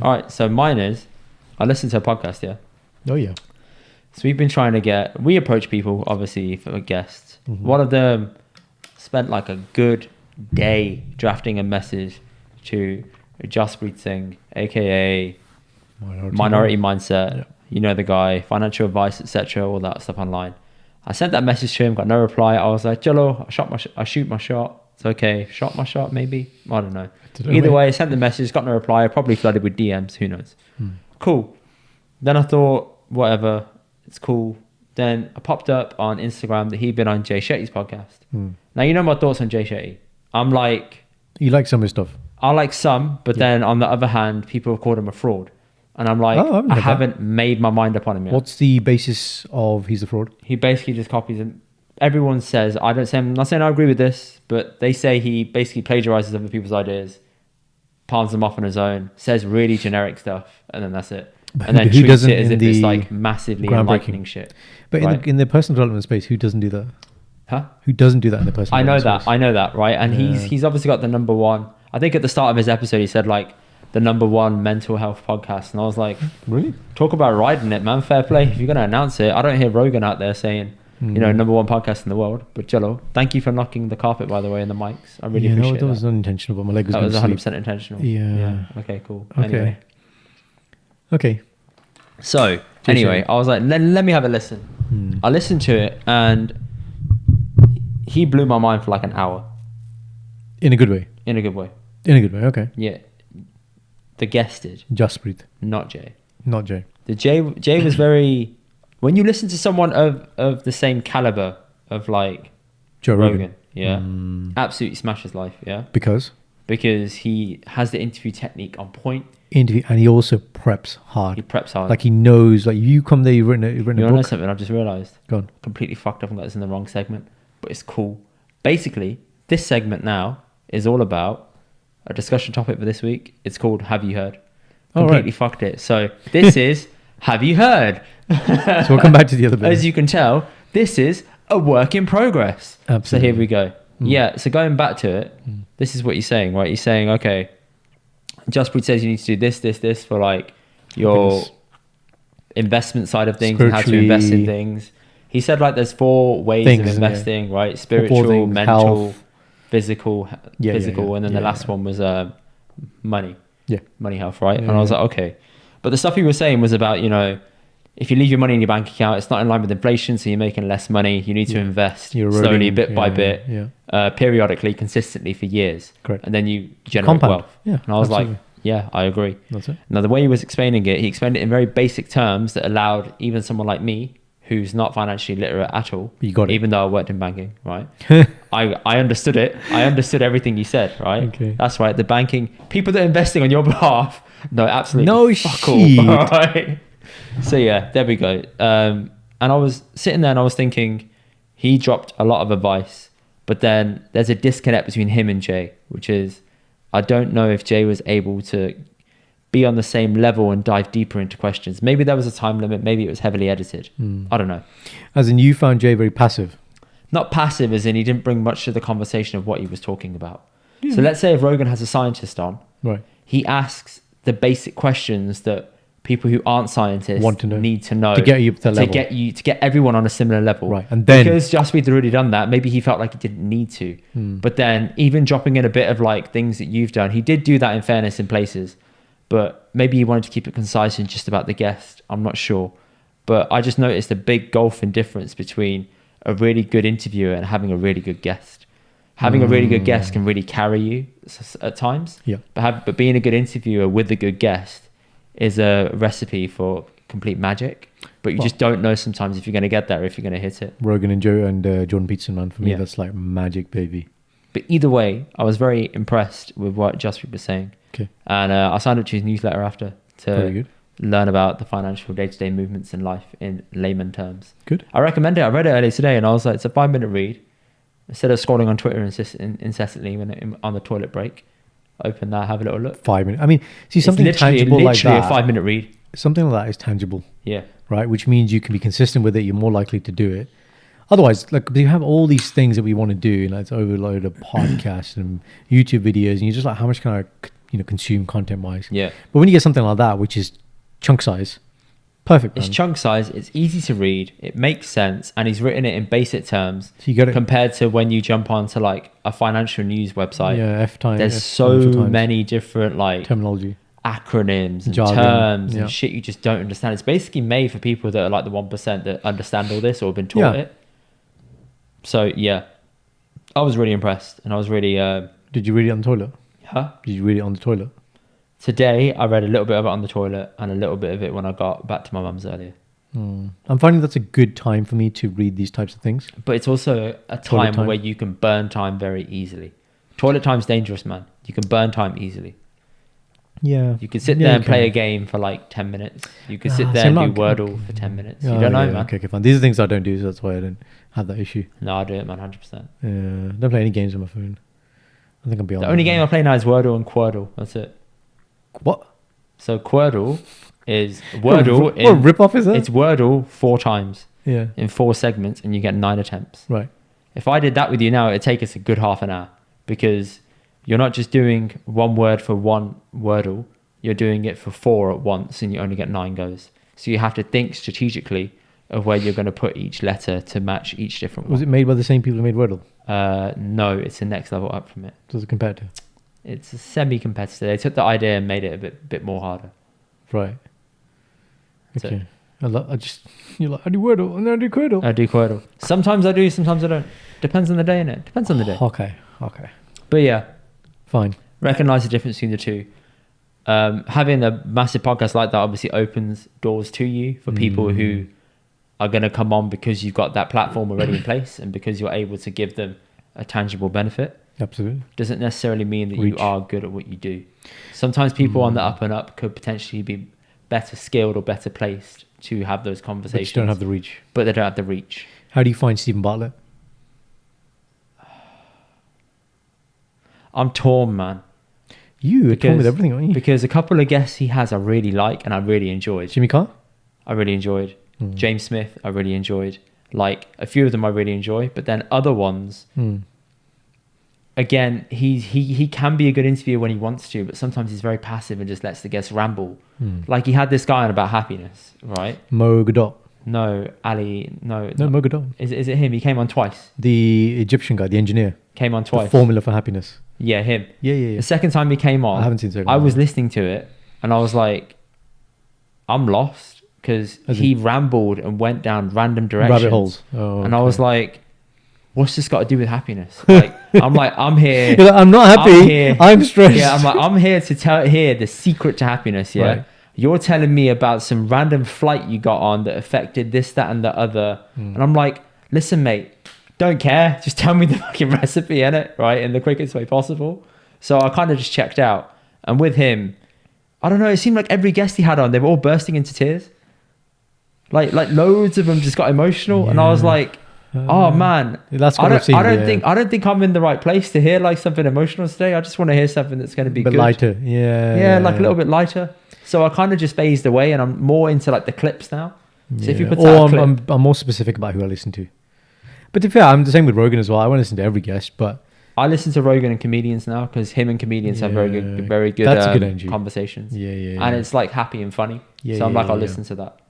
All right, so mine is, I listen to a podcast, yeah. Oh yeah. So we've been trying to we approach people, obviously, for guests. Mm-hmm. One of them spent like a good day drafting a message to Jaspreet Singh, aka Minority Mindset. Yeah. You know the guy, financial advice, etc., all that stuff online. I sent that message to him, got no reply. I was like, Jello, I shoot my shot. It's okay. Shot my shot, maybe. I don't know. Either way, I sent the message, got no reply. I probably flooded with DMs. Who knows? Cool. Then I thought, whatever, it's cool. Then I popped up on Instagram that he'd been on Jay Shetty's podcast. Now, you know my thoughts on Jay Shetty. I'm like... You like some of his stuff? I like some, but then on the other hand, people have called him a fraud. And I'm like, I haven't made my mind up on him yet. What's the basis of he's a fraud? He basically just copies him. Everyone says, I'm not saying I agree with this, but they say he basically plagiarizes other people's ideas, palms them off on his own, says really generic stuff, and then that's it. And then treats it as if it's like massively enlightening shit. But right? in the personal development space, who doesn't do that? Huh? Who doesn't do that in the personal development space? I know that, right? And he's obviously got the number one. I think at the start of his episode, he said like the number one mental health podcast. And I was like, really? Talk about riding it, man. Fair play. If you're going to announce it, I don't hear Rogan out there saying, you know, number one podcast in the world. But Jello, thank you for knocking the carpet, by the way, and the mics. I really appreciate that. That was unintentional, but my leg was going to sleep. That was 100% intentional. Yeah. Okay, cool. Okay. Anyway. Okay. So, anyway, I was like, let me have a listen. I listened to it, and he blew my mind for like an hour. In a good way? In a good way. In a good way, okay. Yeah. The guest did. Jaspreet. Not Jay. Not Jay. The Jay was very... When you listen to someone of the same caliber of like Joe Rogan. Yeah. Absolutely smashes life, yeah. Because he has the interview technique on point. And he also preps hard. He preps hard. Like he knows, like you come there, you've written a book. You know something I've just realised? Go on. Completely fucked up and got this in the wrong segment, but it's cool. Basically, this segment now is all about a discussion topic for this week. It's called Have You Heard? Completely fucked it. So this is Have You Heard? So we'll come back to the other bit. As you can tell, this is a work in progress. Absolutely. So here we go. Yeah, so going back to it, this is what you're saying, right? You're saying, okay, Jaspreet says you need to do this for like your investment side of things and how to invest in things. He said like there's 4 ways of investing, right? Spiritual, mental, health. physical, and then the last one was money. Yeah. Money, health, right? And I was like, okay. But the stuff he was saying was about, you know, if you leave your money in your bank account, it's not in line with inflation, so you're making less money. You need to invest slowly, bit by bit, periodically, consistently for years. Correct. And then you generate wealth. Yeah, and I was like, yeah, I agree. That's it. Now, the way he was explaining it, he explained it in very basic terms that allowed even someone like me, who's not financially literate at all, even though I worked in banking, right? I understood it. I understood everything you said, right? Okay. That's right. The banking, people that are investing on your behalf, no, absolutely. No shit. Right? So yeah, there we go. And I was sitting there and I was thinking, he dropped a lot of advice, but then there's a disconnect between him and Jay, which is, I don't know if Jay was able to be on the same level and dive deeper into questions. Maybe there was a time limit. Maybe it was heavily edited. I don't know. As in you found Jay very passive? Not passive as in he didn't bring much to the conversation of what he was talking about. So let's say if Rogan has a scientist on, he asks the basic questions that people who aren't scientists need to know to get you to level. to get everyone on a similar level. Right. And then because Jaspreet had already done that, maybe he felt like he didn't need to. But then even dropping in a bit of like things that you've done, he did do that in fairness in places, but maybe he wanted to keep it concise and just about the guest. I'm not sure. But I just noticed a big gulf in difference between a really good interviewer and having a really good guest. Having a really good guest can really carry you at times. Yeah. But being a good interviewer with a good guest is a recipe for complete magic. But you just don't know sometimes if you're going to get there, if you're going to hit it. Rogan and Joe and Jordan Peterson, man, for me, that's like magic, baby. But either way, I was very impressed with what Jaspreet was saying. Okay. And I signed up to his newsletter after to learn about the financial day-to-day movements in life in layman terms. Good. I recommend it. I read it earlier today and I was like, it's a 5-minute read. Instead of scrolling on Twitter incessantly on the toilet break, open that, have a little look. 5 minutes. I mean, see, something tangible like that. Literally a 5-minute read. Something like that is tangible. Yeah. Right? Which means you can be consistent with it. You're more likely to do it. Otherwise, like, you have all these things that we want to do, and it's overload of podcasts and YouTube videos, and you're just like, how much can I, consume content wise. Yeah. But when you get something like that, which is chunk size, perfect. It's Man. chunk size. It's easy to read. It makes sense, and he's written it in basic terms. So you got it compared to when you jump onto like a financial news website. Yeah, There's so many different like terminology, acronyms and jargon, terms and shit you just don't understand. It's basically made for people that are like the 1% that understand all this or have been taught it. So yeah, I was really impressed, and I was really. Did you read it on the toilet? Huh? Did you read it on the toilet? Today, I read a little bit of it on the toilet and a little bit of it when I got back to my mum's earlier. I'm finding that's a good time for me to read these types of things. But it's also a time where you can burn time very easily. Toilet time's dangerous, man. You can burn time easily. Yeah. You could sit there and play a game for like 10 minutes. You could sit there and do Wordle for 10 minutes. You don't know, man. Okay, fine. These are things I don't do, so that's why I don't have that issue. No, I do it, man, 100%. Yeah. Don't play any games on my phone. I think I'm beyond The only game I play now is Wordle and Quordle. That's it. What? So Quordle is Wordle. What rip-off is that? It's Wordle 4 times. Yeah. In 4 segments, and you get 9 attempts. Right. If I did that with you now, it'd take us a good half an hour, because you're not just doing one word for one Wordle, you're doing it for 4 at once, and you only get 9 goes. So you have to think strategically of where you're going to put each letter to match each different one. Was it made by the same people who made Wordle? No, it's the next level up from it. So it's a competitor? It's a semi-competitor. They took the idea and made it a bit more harder. Right. That's Okay. You're like, I do Wordle and then I do Quordle. I do Quordle. Sometimes I do, sometimes I don't. Depends on the day, innit? Depends on the day. Okay. But yeah. Fine. Recognize the difference between the two. Having a massive podcast like that obviously opens doors to you for people who are going to come on because you've got that platform already in place, and because you're able to give them a tangible benefit. Absolutely. Doesn't necessarily mean that you are good at what you do. Sometimes people on the up and up could potentially be better skilled or better placed to have those conversations. But you don't have the reach. But they don't have the reach. How do you find Stephen Bartlett? I'm torn, man. You're torn with everything, aren't you? Because a couple of guests he has I really like and I really enjoyed. Jimmy Carr? I really enjoyed. James Smith, I really enjoyed. Like, a few of them I really enjoy. But then other ones... Again, he can be a good interviewer when he wants to, but sometimes he's very passive and just lets the guests ramble. Like he had this guy on about happiness, right? Mo Godot. No, Ali. No, Mo Godot. Is it him? He came on twice. The Egyptian guy, the engineer. Came on twice. The formula for happiness. Yeah, him. Yeah. The second time he came on, I haven't seen so. I was listening to it and I was like, I'm lost, because he rambled and went down random directions. Rabbit holes. Oh, and I was like, what's this got to do with happiness? Like, I'm here. You're like, I'm not happy. I'm stressed. Yeah, I'm here to tell the secret to happiness. Yeah, right. You're telling me about some random flight you got on that affected this, that, and the other, and I'm like, listen, mate, don't care. Just tell me the fucking recipe, innit? Right, in the quickest way possible. So I kind of just checked out, and with him, I don't know. It seemed like every guest he had on, they were all bursting into tears. Like loads of them just got emotional, and I was like. Oh man, that's what I don't think I'm in the right place to hear like something emotional today. I just want to hear something that's going to be a bit good. lighter. Yeah, like a little bit lighter. So I kind of just phased away, and I'm more into like the clips now. So if you put I'm more specific about who I listen to. But to be fair, I'm the same with Rogan as well. I want to listen to every guest, but I listen to Rogan and comedians now, because him and comedians have very good that's good conversations. Yeah. And it's like happy and funny. So I'm like, I'll listen to that.